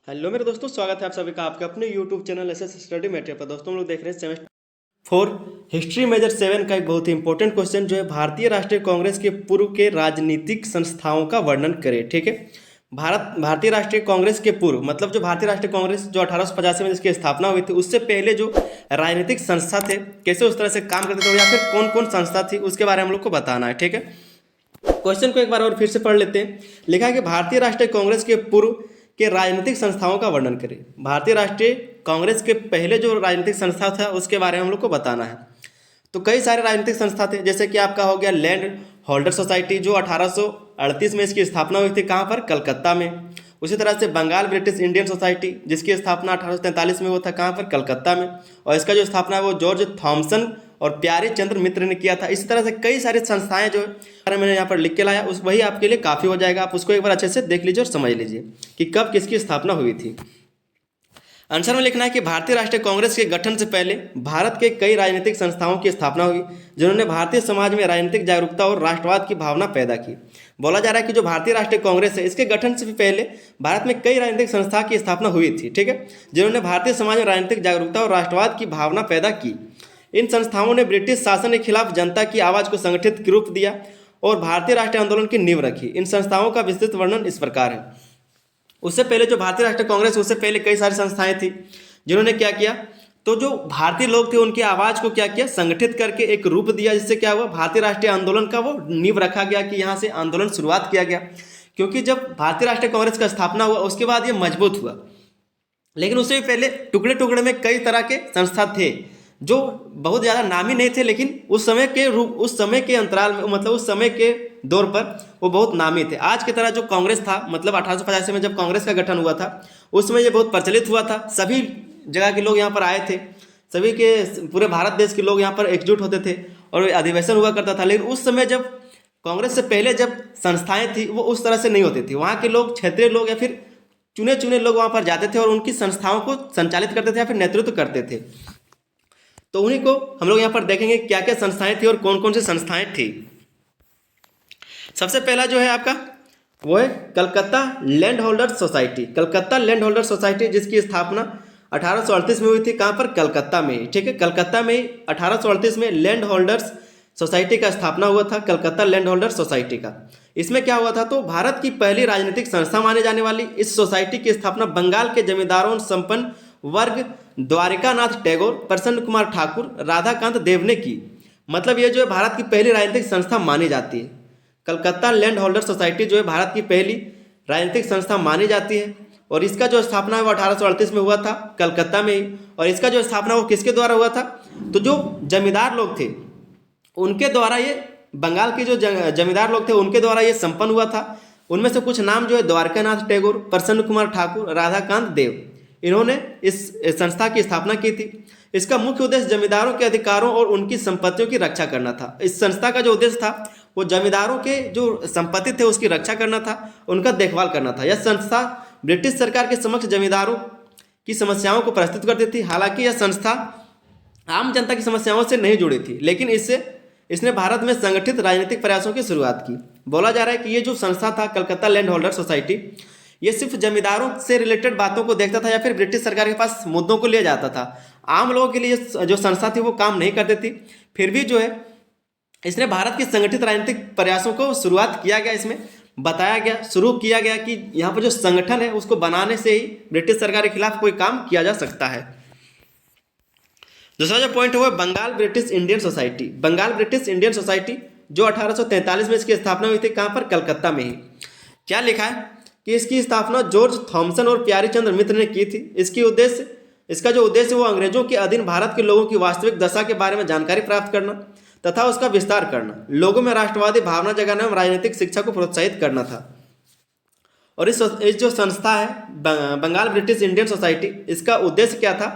Hello मेरे दोस्तों, स्वागत है आप सभी का आपके अपने YouTube channel SS study material पर। दोस्तों हम लोग देख रहे हैं सेमेस्टर 4 हिस्ट्री मेजर 7 का एक बहुत ही इंपॉर्टेंट क्वेश्चन जो है भारतीय राष्ट्रीय कांग्रेस के पूर्व के राजनीतिक संस्थाओं का वर्णन करें। ठीक है, भारतीय राष्ट्रीय कांग्रेस के पूर्व मतलब जो भारतीय राष्ट्रीय कांग्रेस जो 1885 में जिसकी स्थापना हुई थी उससे पहले जो राजनीतिक संस्था थे कैसे उस तरह से काम करते थे या फिर कौन कौन संस्था थी उसके बारे में हम लोग को बताना है। ठीक है, क्वेश्चन को एक बार और फिर से पढ़ लेते हैं। लिखा है कि भारतीय राष्ट्रीय कांग्रेस के पूर्व के राजनीतिक संस्थाओं का वर्णन करें। भारतीय राष्ट्रीय कांग्रेस के पहले जो राजनीतिक संस्था था उसके बारे में हम लोग को बताना है। तो कई सारे राजनीतिक संस्था थे, जैसे कि आपका हो गया लैंड होल्डर सोसाइटी जो 1838 में इसकी स्थापना हुई थी, कहाँ पर? कलकत्ता में। उसी तरह से बंगाल ब्रिटिश इंडियन सोसाइटी जिसकी स्थापना 1843 में हुआ था, कहाँ पर? कलकत्ता में। और इसका जो स्थापना है वो जॉर्ज थॉमसन और प्यारे चंद्र मित्र ने किया था। इसी तरह से कई सारी संस्थाएं जो है मैंने यहाँ पर लिख के लाया, उस वही आपके लिए काफ़ी हो जाएगा। आप उसको एक बार अच्छे से देख लीजिए और समझ लीजिए कि कब किसकी स्थापना हुई थी। आंसर में लिखना है कि भारतीय राष्ट्रीय कांग्रेस के गठन से पहले भारत के कई राजनीतिक संस्थाओं की स्थापना हुई जिन्होंने भारतीय समाज में राजनीतिक जागरूकता और राष्ट्रवाद की भावना पैदा की। बोला जा रहा है कि जो भारतीय राष्ट्रीय कांग्रेस है इसके गठन से पहले भारत में कई राजनीतिक संस्था की स्थापना हुई थी। ठीक है, जिन्होंने भारतीय समाज में राजनीतिक जागरूकता और राष्ट्रवाद की भावना पैदा की। इन संस्थाओं ने ब्रिटिश शासन के खिलाफ जनता की आवाज़ को संगठित रूप दिया और भारतीय राष्ट्रीय आंदोलन की नींव रखी। इन संस्थाओं का विस्तृत वर्णन इस प्रकार है। उससे पहले जो भारतीय राष्ट्रीय कांग्रेस उससे पहले कई सारी संस्थाएं थी जिन्होंने क्या किया, तो जो भारतीय लोग थे उनकी आवाज़ को क्या किया, संगठित करके एक रूप दिया, जिससे क्या हुआ, भारतीय राष्ट्रीय आंदोलन का वो नींव रखा गया कि यहाँ से आंदोलन शुरुआत किया गया। क्योंकि जब भारतीय राष्ट्रीय कांग्रेस का स्थापना हुआ उसके बाद ये मजबूत हुआ, लेकिन उससे पहले टुकड़े टुकड़े में कई तरह के संस्था थे जो बहुत ज़्यादा नामी नहीं थे, लेकिन उस समय के अंतराल में मतलब उस समय के दौर पर वो बहुत नामी थे। आज की तरह जो कांग्रेस था मतलब 1885 में जब कांग्रेस का गठन हुआ था उस समय ये बहुत प्रचलित हुआ था, सभी जगह के लोग यहाँ पर आए थे, सभी के पूरे भारत देश के लोग यहाँ पर एकजुट होते थे और अधिवेशन हुआ करता था। लेकिन उस समय जब कांग्रेस से पहले जब संस्थाएँ थी वो उस तरह से नहीं होती थी। वहाँ के लोग क्षेत्रीय लोग या फिर चुने चुने लोग वहाँ पर जाते थे और उनकी संस्थाओं को संचालित करते थे या फिर नेतृत्व करते थे। तो उन्हीं को हम लोग यहाँ पर देखेंगे क्या क्या संस्थाएं थी और कौन कौन सी संस्थाएं थी। सबसे पहला जो है आपका वो है Calcutta land holder society. Calcutta land holder society जिसकी स्थापना 1838 में हुई थी, कहाँ पर? कलकत्ता में। ठीक है, कलकत्ता में 1838 में लैंड होल्डर्स सोसाइटी का स्थापना हुआ था, कलकत्ता लैंड होल्डर सोसाइटी का। इसमें क्या हुआ था, तो भारत की पहली राजनीतिक संस्था माने जाने वाली इस सोसाइटी की स्थापना बंगाल के जमींदारों संपन्न वर्ग द्वारिकानाथ टैगोर, प्रसन्न कुमार ठाकुर, राधाकांत देव ने की। मतलब ये जो है भारत की पहली राजनीतिक संस्था मानी जाती है। कलकत्ता लैंड होल्डर सोसाइटी जो है भारत की पहली राजनीतिक संस्था मानी जाती है और इसका जो स्थापना है वो 1838 में हुआ था कलकत्ता में ही। और इसका जो स्थापना वो किसके द्वारा हुआ था, तो जो जमींदार लोग थे उनके द्वारा, ये बंगाल के जो जमींदार लोग थे उनके द्वारा ये संपन्न हुआ था। उनमें से कुछ नाम जो है द्वारकानाथ टैगोर, प्रसन्न कुमार ठाकुर, राधाकांत देव, इन्होंने इस संस्था की स्थापना की थी। इसका मुख्य उद्देश्य जमींदारों के अधिकारों और उनकी संपत्तियों की रक्षा करना था। इस संस्था का जो उद्देश्य था वो जमींदारों के जो संपत्ति थे उसकी रक्षा करना था, उनका देखभाल करना था। यह संस्था ब्रिटिश सरकार के समक्ष जमींदारों की समस्याओं को प्रस्तुत करती थी। हालांकि यह संस्था आम जनता की समस्याओं से नहीं जुड़ी थी, लेकिन इसने भारत में संगठित राजनीतिक प्रयासों की शुरुआत की। बोला जा रहा है कि ये जो संस्था था कलकत्ता लैंड होल्डर सोसाइटी, ये सिर्फ जमींदारों से रिलेटेड बातों को देखता था या फिर ब्रिटिश सरकार के पास मुद्दों को ले जाता था। आम लोगों के लिए जो संस्था थी वो काम नहीं करती थी। फिर भी जो है इसने भारत की संगठित राजनीतिक प्रयासों को शुरुआत किया गया, इसमें बताया गया, शुरू किया गया कि यहाँ पर जो संगठन है उसको बनाने से ही ब्रिटिश सरकार के खिलाफ कोई काम किया जा सकता है। दूसरा जो पॉइंट है वो Bengal British Indian society. Bengal British Indian society जो 1843 में इसकी स्थापना हुई थी, कहाँ पर? कलकत्ता में ही। क्या लिखा है कि इसकी स्थापना जॉर्ज थॉमसन और प्यारे चंद्र मित्र ने की थी। इसका जो उद्देश्य वो अंग्रेजों के अधीन भारत के लोगों की वास्तविक दशा के बारे में जानकारी प्राप्त करना तथा उसका विस्तार करना, लोगों में राष्ट्रवादी भावना जगाना एवं राजनीतिक शिक्षा को प्रोत्साहित करना था। और इस जो संस्था है बंगाल ब्रिटिश इंडियन सोसाइटी, इसका उद्देश्य क्या था,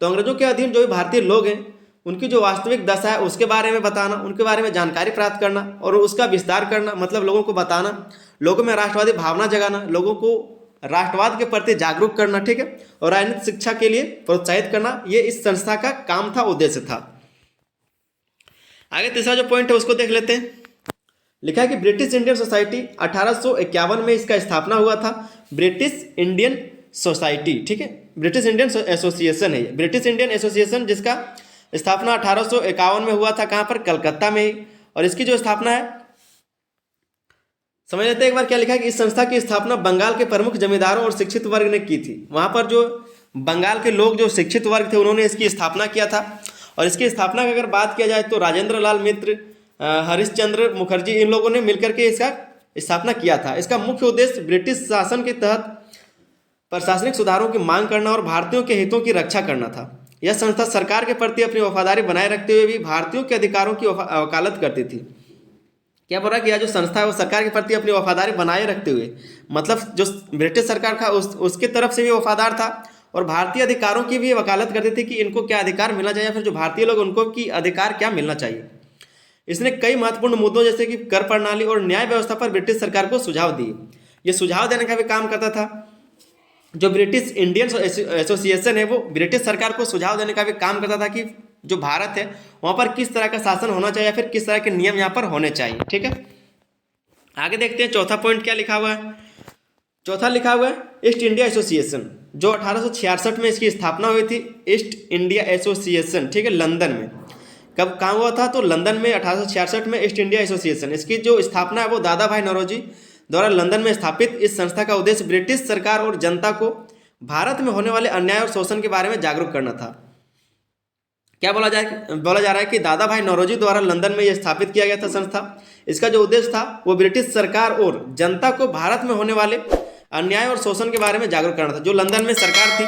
तो अंग्रेजों के अधीन जो भी भारतीय लोग हैं उनकी जो वास्तविक दशा है उसके बारे में बताना, उनके बारे में जानकारी प्राप्त करना और उसका विस्तार करना, मतलब लोगों को बताना, लोगों में राष्ट्रवादी भावना जगाना, लोगों को राष्ट्रवाद के प्रति जागरूक करना। ठीक है, और राजनीतिक शिक्षा के लिए प्रोत्साहित करना, ये इस संस्था का काम था, उद्देश्य था। आगे तीसरा जो पॉइंट है उसको देख लेते हैं। लिखा है कि ब्रिटिश इंडियन सोसाइटी 1851 में इसका स्थापना हुआ था। ब्रिटिश इंडियन सोसाइटी, ठीक है, ब्रिटिश इंडियन एसोसिएशन है, ब्रिटिश इंडियन एसोसिएशन, जिसका स्थापना 1851 में हुआ था, कहाँ पर, कलकत्ता में ही। और इसकी जो स्थापना है, समझ लेते हैं एक बार क्या लिखा है कि इस संस्था की स्थापना बंगाल के प्रमुख जमींदारों और शिक्षित वर्ग ने की थी। वहाँ पर जो बंगाल के लोग, जो शिक्षित वर्ग थे, उन्होंने इसकी स्थापना किया था। और इसकी स्थापना की अगर बात किया जाए तो राजेंद्र लाल मित्र, हरिश्चंद्र मुखर्जी, इन लोगों ने मिलकर के इसका स्थापना किया था। इसका मुख्य उद्देश्य ब्रिटिश शासन के तहत प्रशासनिक सुधारों की मांग करना और भारतीयों के हितों की रक्षा करना था। यह संस्था सरकार के प्रति अपनी वफादारी बनाए रखते हुए भी भारतीयों के अधिकारों की वकालत करती थी। क्या बोल रहा है कि यह जो संस्था है वो सरकार के प्रति अपनी वफादारी बनाए रखते हुए, मतलब जो ब्रिटिश सरकार था उसके तरफ से भी वफादार था और भारतीय अधिकारों की भी वकालत करती थी कि इनको क्या अधिकार मिलना चाहिए, फिर जो भारतीय लोग उनको की अधिकार क्या मिलना चाहिए। इसने कई महत्वपूर्ण मुद्दों जैसे कि कर प्रणाली और न्याय व्यवस्था पर ब्रिटिश सरकार को सुझाव दिए। ये सुझाव देने का भी काम करता था। जो ब्रिटिश इंडियन एसोसिएशन है वो ब्रिटिश सरकार को सुझाव देने का भी काम करता था कि जो भारत है वहाँ पर किस तरह का शासन होना चाहिए, फिर किस तरह के नियम यहाँ पर होने चाहिए, ठीक है। आगे देखते हैं चौथा पॉइंट क्या लिखा हुआ है। चौथा लिखा हुआ है ईस्ट इंडिया एसोसिएशन, जो 1866 में इसकी स्थापना हुई थी। ईस्ट इंडिया एसोसिएशन, ठीक है, लंदन में। कब कहाँ हुआ था, तो लंदन में 1866 में ईस्ट इंडिया एसोसिएशन। इसकी जो स्थापना है वो दादा भाई नौरोजी द्वारा लंदन में स्थापित। इस संस्था का उद्देश्य ब्रिटिश सरकार और जनता को भारत में होने वाले अन्याय और शोषण के बारे में जागरूक करना था। क्या बोला जा रहा है कि दादा भाई नौरोजी द्वारा लंदन में यह स्थापित किया गया था संस्था। इसका जो उद्देश्य था वो ब्रिटिश सरकार और जनता को भारत में होने वाले अन्याय और शोषण के बारे में जागरूक करना था। जो लंदन में सरकार थी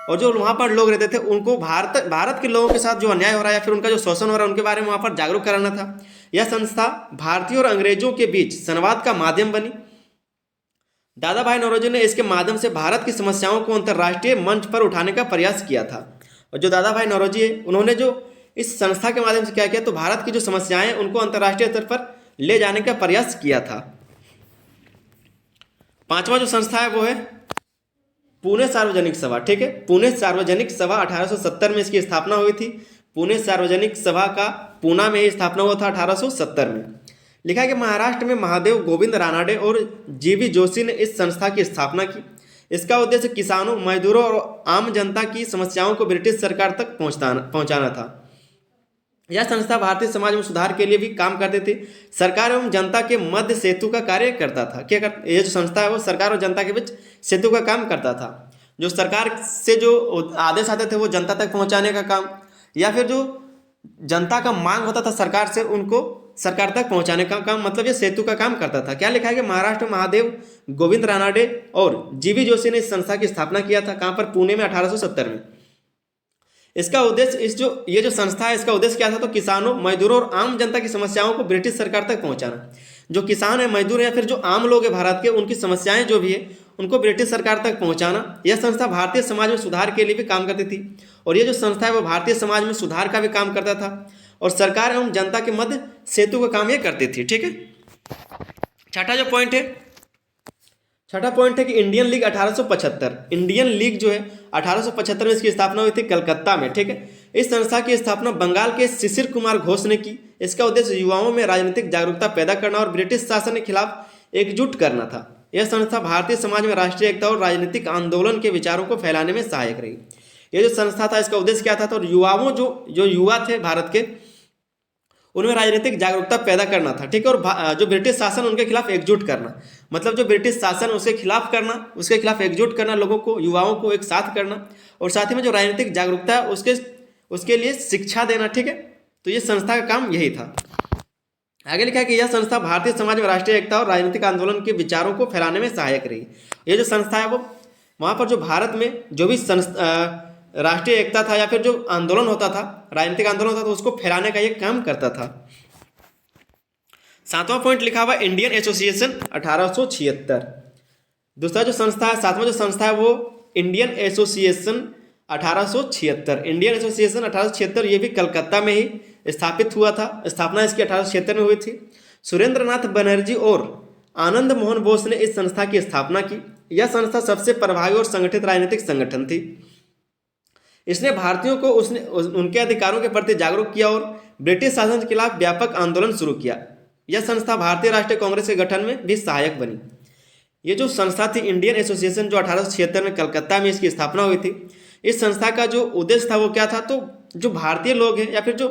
और जो वहाँ पर लोग रहते थे उनको भारत के लोगों के साथ जो अन्याय हो रहा है या फिर उनका जो शोषण हो रहा है उनके बारे में वहाँ पर जागरूक कराना था। यह संस्था भारतीयों और अंग्रेजों के बीच संवाद का माध्यम बनी। दादा भाई नौरोजी ने इसके माध्यम से भारत की समस्याओं को अंतर्राष्ट्रीय मंच पर उठाने का प्रयास किया था। और जो दादा भाई नौरोजी है उन्होंने जो इस संस्था के माध्यम से क्या किया, तो भारत की जो समस्याएं हैं उनको अंतर्राष्ट्रीय स्तर पर ले जाने का प्रयास किया था। पांचवा जो संस्था है वो है पुणे सार्वजनिक सभा, ठीक है। पुणे सार्वजनिक सभा 1870 में इसकी स्थापना हुई थी। पुणे सार्वजनिक सभा का पूना में ही स्थापना हुआ था 1870 में। लिखा है कि महाराष्ट्र में महादेव गोविंद रानाडे और जीवी जोशी ने इस संस्था की स्थापना की। इसका उद्देश्य किसानों, मजदूरों और आम जनता की समस्याओं को ब्रिटिश सरकार तक पहुंचाना था। यह संस्था भारतीय समाज में सुधार के लिए भी काम करती थी। सरकार एवं जनता के मध्य सेतु का कार्य करता था। ये जो संस्था है वो सरकार और जनता के बीच सेतु का काम करता था। जो सरकार से जो आदेश आते थे वो जनता तक पहुंचाने का काम, या फिर जो जनता का मांग होता था सरकार से उनको सरकार तक पहुंचाने का काम, मतलब ये सेतु का काम करता था। क्या लिखा है कि महाराष्ट्र महादेव गोविंद रानाडे और जीवी जोशी ने इस संस्था की स्थापना किया था। कहाँ पर, पुणे में 1870 में। इसका उद्देश्य ये जो संस्था है इसका उद्देश्य क्या था, तो किसानों, मजदूरों और आम जनता की समस्याओं को ब्रिटिश सरकार तक पहुंचाना। जो किसान है, मजदूर है या फिर जो आम लोग हैं भारत के, उनकी समस्याएं जो भी है उनको ब्रिटिश सरकार तक पहुंचाना। यह संस्था भारतीय समाज में सुधार के लिए भी काम करती थी। और ये जो संस्था है वो भारतीय समाज में सुधार का भी काम करता था और सरकार एवं जनता के मध्य सेतु का काम ये करती थी, ठीक है। छठा जो पॉइंट है, छठा पॉइंट है कि इंडियन लीग 1875। इंडियन लीग जो है 1875 में इसकी स्थापना हुई थी कलकत्ता में, ठीक है। इस संस्था की स्थापना बंगाल के शिशिर कुमार घोष ने की। इसका उद्देश्य युवाओं में राजनीतिक जागरूकता पैदा करना और ब्रिटिश शासन के खिलाफ एकजुट करना था। यह संस्था भारतीय समाज में राष्ट्रीय एकता और राजनीतिक आंदोलन के विचारों को फैलाने में सहायक रही। यह जो संस्था था इसका उद्देश्य क्या था, तो युवाओं जो युवा थे भारत के उनमें राजनीतिक जागरूकता पैदा करना था, ठीक है। और जो ब्रिटिश शासन उनके खिलाफ एकजुट करना, मतलब जो ब्रिटिश शासन उसके खिलाफ करना, उसके खिलाफ एकजुट करना, लोगों को, युवाओं को एक साथ करना और साथ ही में जो राजनीतिक जागरूकता है उसके लिए शिक्षा देना, ठीक है। तो ये संस्था का काम यही था। आगे लिखा है कि यह संस्था भारतीय समाज में राष्ट्रीय एकता और राजनीतिक आंदोलन के विचारों को फैलाने में सहायक रही। ये जो संस्था है वो वहाँ पर जो भारत में जो भी राष्ट्रीय एकता था या फिर जो आंदोलन होता था, राजनीतिक आंदोलन होता था, उसको फैलाने का ये काम करता था। सातवां पॉइंट लिखा हुआ इंडियन एसोसिएशन 1876। दूसरा जो संस्था है, सातवां जो संस्था है वो इंडियन एसोसिएशन 1876। इंडियन एसोसिएशन 1876 ये भी कलकत्ता में ही स्थापित हुआ था। स्थापना इसकी 1876 में हुई थी। सुरेंद्र नाथ बनर्जी और आनंद मोहन बोस ने इस संस्था की स्थापना की। यह संस्था सबसे प्रभावी और संगठित राजनीतिक संगठन थी। इसने भारतीयों को उनके अधिकारों के प्रति जागरूक किया और ब्रिटिश शासन के खिलाफ व्यापक आंदोलन शुरू किया। यह संस्था भारतीय राष्ट्रीय कांग्रेस के गठन में भी सहायक बनी। ये जो संस्था थी इंडियन एसोसिएशन, जो 1876 में कलकत्ता में इसकी स्थापना हुई थी। इस संस्था का जो उद्देश्य था वो क्या था, तो जो भारतीय लोग हैं या फिर जो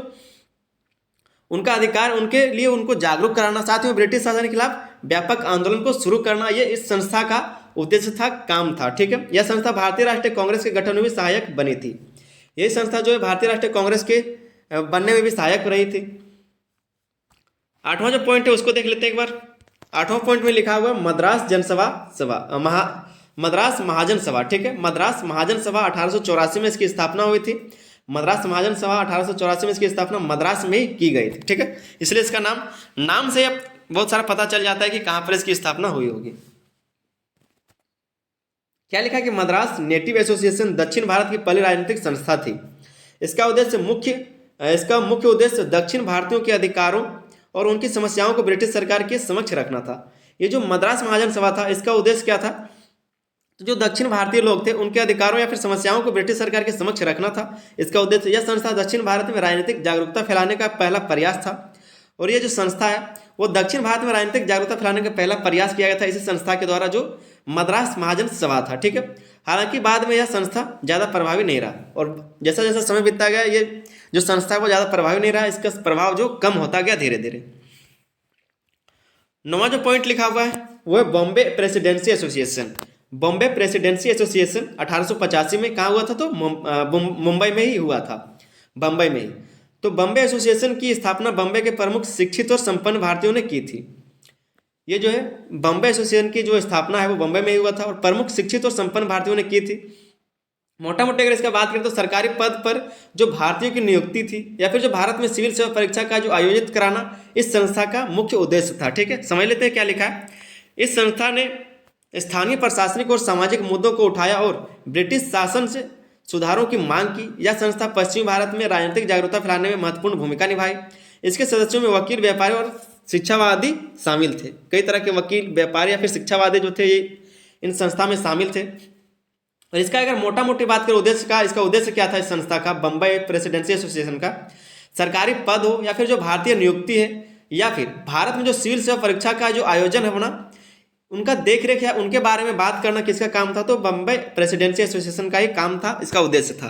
उनका अधिकार, उनके लिए उनको जागरूक कराना, साथ में ब्रिटिश शासन के खिलाफ व्यापक आंदोलन को शुरू करना, ये इस संस्था का उद्देश्य था, काम था। ठीक है, यह संस्था भारतीय राष्ट्रीय कांग्रेस के गठन में भी सहायक बनी थी। यही संस्था जो है भारतीय राष्ट्रीय कांग्रेस के बनने में भी सहायक रही थी। 8वां जो पॉइंट है उसको देख लेते हैं एक बार। 8वां पॉइंट में लिखा हुआ मद्रास जनसभा मद्रास महाजन सभा। ठीक है, मद्रास महाजन सभा 1884 में इसकी स्थापना हुई थी। मद्रास महाजन सभा 1884 में इसकी स्थापना मद्रास में ही की गई थी। ठीक है, इसलिए इसका नाम से अब बहुत सारा पता चल जाता है कि कहाँ पर इसकी स्थापना हुई होगी। क्या लिखा कि मद्रास नेटिव एसोसिएशन दक्षिण भारत की पहली राजनीतिक संस्था थी। इसका मुख्य उद्देश्य दक्षिण भारतीयों के अधिकारों और उनकी समस्याओं को ब्रिटिश सरकार के समक्ष रखना था। ये जो मद्रास महाजन सभा था, इसका उद्देश्य क्या था, तो जो दक्षिण भारतीय लोग थे उनके अधिकारों या फिर समस्याओं को ब्रिटिश सरकार के समक्ष रखना था, इसका उद्देश्य। यह संस्था दक्षिण भारत में राजनीतिक जागरूकता फैलाने का पहला प्रयास था। और ये जो संस्था है वो दक्षिण भारत में राजनीतिक जागरूकता फैलाने का पहला प्रयास किया गया था इसी संस्था के द्वारा, जो मद्रास महाजन सभा था। ठीक है, हालांकि बाद में यह संस्था ज़्यादा प्रभावी नहीं रहा, और जैसा जैसा समय बीतता गया ये जो संस्था है वो ज़्यादा प्रभावी नहीं रहा, इसका प्रभाव जो कम होता गया धीरे धीरे। 9वां जो पॉइंट लिखा हुआ है वो है Bombay presidency association. Bombay presidency association 1885 में कहाँ हुआ था, तो मुंबई में ही हुआ था, बम्बई में ही। तो बॉम्बे एसोसिएशन की स्थापना बॉम्बे के प्रमुख शिक्षित और संपन्न भारतीयों ने की थी। ये जो है बॉम्बे एसोसिएशन की जो स्थापना है वो बॉम्बे में ही हुआ था और प्रमुख शिक्षित और संपन्न भारतीयों ने की थी। मोटा मोटी अगर इसका बात करें तो सरकारी पद पर जो भारतीयों की नियुक्ति थी या फिर जो भारत में सिविल सेवा परीक्षा का जो आयोजित कराना इस संस्था का मुख्य उद्देश्य था। ठीक है, समझ लेते हैं क्या लिखा है। इस संस्था ने स्थानीय प्रशासनिक और सामाजिक मुद्दों को उठाया और ब्रिटिश शासन से सुधारों की मांग की। यह संस्था पश्चिमी भारत में राजनीतिक जागरूकता फैलाने में महत्वपूर्ण भूमिका निभाई। इसके सदस्यों में वकील, व्यापारी और शिक्षावादी शामिल थे। कई तरह के वकील, व्यापारी या फिर शिक्षावादी जो थे ये इन संस्था में शामिल थे। और इसका अगर मोटा मोटी बात करें उद्देश्य का, इसका उद्देश्य क्या था इस संस्था का, बम्बई प्रेसिडेंसी एसोसिएशन का, सरकारी पद हो या फिर जो भारतीय नियुक्ति है या फिर भारत में जो सिविल सेवा परीक्षा का जो आयोजन है होना, उनका देख रेख है, उनके बारे में बात करना किसका काम था, तो बम्बई प्रेसिडेंसी एसोसिएशन का ही काम था, इसका उद्देश्य था।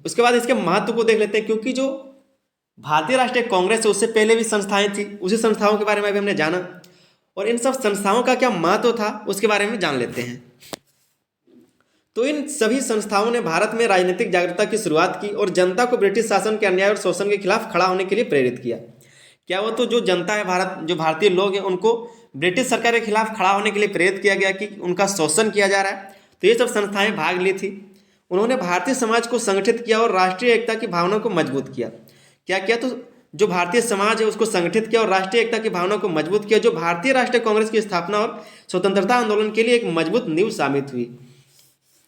उसके बाद इसके महत्व को देख लेते हैं, क्योंकि जो भारतीय राष्ट्रीय कांग्रेस है उससे पहले भी संस्थाएं थी, उसी संस्थाओं के बारे में अभी हमने जाना और इन सब संस्थाओं का क्या महत्व था उसके बारे में जान लेते हैं। तो इन सभी संस्थाओं ने भारत में राजनीतिक जागरूकता की शुरुआत की और जनता को ब्रिटिश शासन के अन्याय और शोषण के खिलाफ खड़ा होने के लिए प्रेरित किया। क्या वो तो जो जनता है जो भारतीय लोग हैं उनको ब्रिटिश सरकार के खिलाफ खड़ा होने के लिए प्रेरित किया गया कि उनका शोषण किया जा रहा है। तो ये सब संस्थाएं भाग ली थी। उन्होंने भारतीय समाज को संगठित किया और राष्ट्रीय एकता की भावना को मजबूत किया। क्या किया, तो जो भारतीय समाज है उसको संगठित किया और राष्ट्रीय एकता की भावना को मजबूत किया, जो भारतीय राष्ट्रीय कांग्रेस की स्थापना और स्वतंत्रता आंदोलन के लिए एक मजबूत नींव साबित हुई।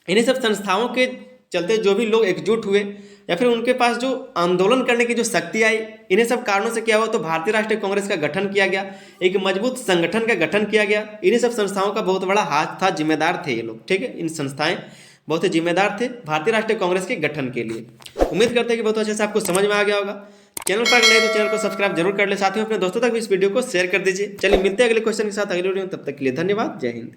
इन्हीं सब संस्थाओं के चलते जो भी लोग एकजुट हुए या फिर उनके पास जो आंदोलन करने की जो शक्ति आई, इन्हीं सब कारणों से क्या हुआ, तो भारतीय राष्ट्रीय कांग्रेस का गठन किया गया, एक मजबूत संगठन का गठन किया गया। इन्हीं सब संस्थाओं का बहुत बड़ा हाथ था, जिम्मेदार थे ये लोग। ठीक है, इन संस्थाएं बहुत ही जिम्मेदार थे भारतीय राष्ट्रीय कांग्रेस के गठन के लिए। उम्मीद करते हैं कि बहुत अच्छे से आपको समझ में आ गया होगा। चैनल पर नए तो चैनल को सब्सक्राइब जरूर कर ले, साथ ही अपने दोस्तों तक भी इस वीडियो को शेयर कर दीजिए। चलिए मिलते हैं अगले क्वेश्चन के साथ अगले वीडियो में, तब तक के लिए धन्यवाद। जय हिंद।